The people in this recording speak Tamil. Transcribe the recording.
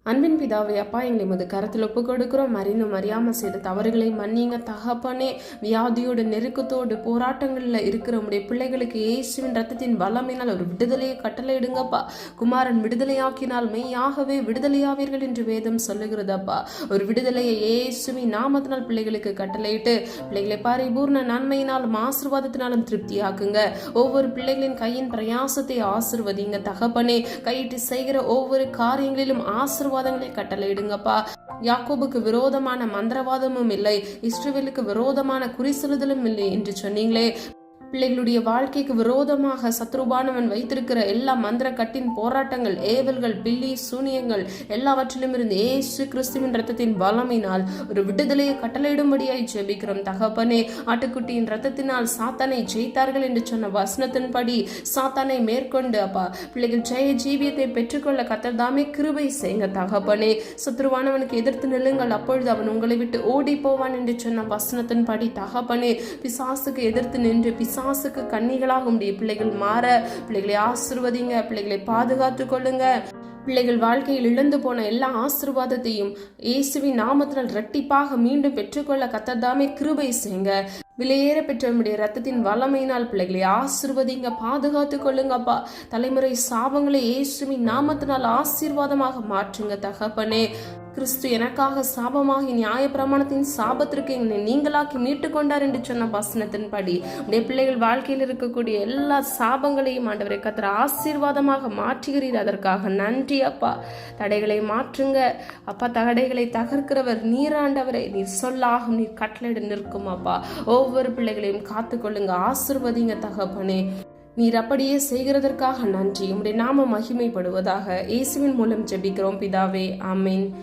அன்பின் பிதாவே, அப்பா, எங்களை உமது கரத்தில் ஒப்பு கொடுக்கிறோம். அறிந்தும் அறியாமல் செய்த தவறுகளை மன்னிங்க தகப்பனே. வியாதியோடு நெருக்கத்தோடு போராட்டங்களில் இருக்கிற உடைய பிள்ளைகளுக்கு இயேசுவின் ரத்தத்தின் வல்லமையினால் ஒரு விடுதலையை கட்டளையிடுங்கப்பா. குமாரன் விடுதலையாக்கினால் மெய்யாகவே விடுதலையாவீர்கள் என்று வேதம் சொல்லுகிறதப்பா. ஒரு விடுதலையை இயேசுவின் நாமத்தினால் பிள்ளைகளுக்கு கட்டளையிட்டு பிள்ளைகளை பரிபூர்ண நன்மையினாலும் ஆசீர்வாதத்தினாலும் திருப்தியாக்குங்க. ஒவ்வொரு பிள்ளைகளின் கையின் பிரயாசத்தை ஆசீர்வதிங்க தகப்பனே. கையிட்டு செய்கிற ஒவ்வொரு காரியங்களிலும் ஆசீர்வாதங்களை கட்டளையிடுங்கப்பா. யாக்கோபுக்கு விரோதமான மந்திரவாதமும் இல்லை, இஸ்ரவேலுக்கு விரோதமான குறி சொல்லுதலும் இல்லை என்று சொன்னீங்களே. பிள்ளைகளுடைய வாழ்க்கைக்கு விரோதமாக சத்ருபானவன் வைத்திருக்கிற எல்லா மந்திர கட்டின் போராட்டங்கள், ஏவல்கள், பில்லி சூனியங்கள் எல்லாவற்றிலும் இருந்து இயேசு கிறிஸ்துவின் ரத்தத்தின் பலமினால் ஒரு விடுதலையை கட்டளையிடும்படியாய் ஜெபிக்கிறோம் தகப்பனே. ஆட்டுக்குட்டியின் ரத்தத்தினால் சாத்தானை ஜெயித்தார்கள் என்று சொன்ன வசனத்தின்படி சாத்தானை மேற்கொண்டு அப்பா பிள்ளைகள் ஜெய ஜீவியத்தை பெற்றுக்கொள்ள கர்த்தர் தாமே கிருபை செய்யுங்க தகப்பனே. சத்ருவானவனுக்கு எதிர்த்து நில்லுங்கள், அப்பொழுது அவன் உங்களை விட்டு ஓடி போவான் என்று சொன்ன வசனத்தின்படி தகப்பனே, பிசாசுக்கு எதிர்த்து நின்று பிசாசுக்கு கன்னிகளாக உடைய பிள்ளைகள் மாற பிள்ளைகளை ஆசீர்வதிங்க. பிள்ளைகளை பாதுகாத்து கொள்ளுங்க. பிள்ளைகள் வாழ்க்கையில் இழந்து போன எல்லா ஆசீர்வாதத்தையும் இயேசுவின் நாமத்தினால் இரட்டிப்பாக மீண்டும் பெற்றுக்கொள்ள கர்த்தர் தாமே கிருபை செய்யுங்க. விலையேற பெற்ற நம்முடைய ரத்தத்தின் வல்லமையினால் பிள்ளைகளை ஆசீர்வதிங்க, பாதுகாத்து கொள்ளுங்கப்பா. தலைமுறை சாபங்களை இயேசுவின் நாமத்தினால் ஆசீர்வாதமாக மாற்றுங்க தகப்பனே. கிறிஸ்து எனக்காக சாபமாகி நியாயப்பிரமாணத்தின் சாபத்திற்கு எங்களை நீங்களாக்கி மீட்டு கொண்டார் என்று சொன்ன வசனத்தின்படி உடைய பிள்ளைகள் வாழ்க்கையில் இருக்கக்கூடிய எல்லா சாபங்களையும் ஆண்டவரை கர்த்தர் ஆசீர்வாதமாக மாற்றுகிறீர். அதற்காக நன்றி அப்பா. தடைகளை மாற்றுங்க அப்பா. தடைகளை தகர்க்கிறவர் நீர் ஆண்டவரை. நீர் சொல்லாகும், நீர் கட்டளையிட நிற்கும் அப்பா. ஒவ்வொரு பிள்ளைகளையும் காத்துக்கொள்ளுங்க, ஆசீர்வதிங்க தகப்பனே. நீர் அப்படியே செய்கிறதற்காக நன்றி. உம்முடைய நாமம் மகிமைப்படுவதாக. இயேசுவின் மூலம் ஜெபிக்கிறோம் பிதாவே, ஆமென்.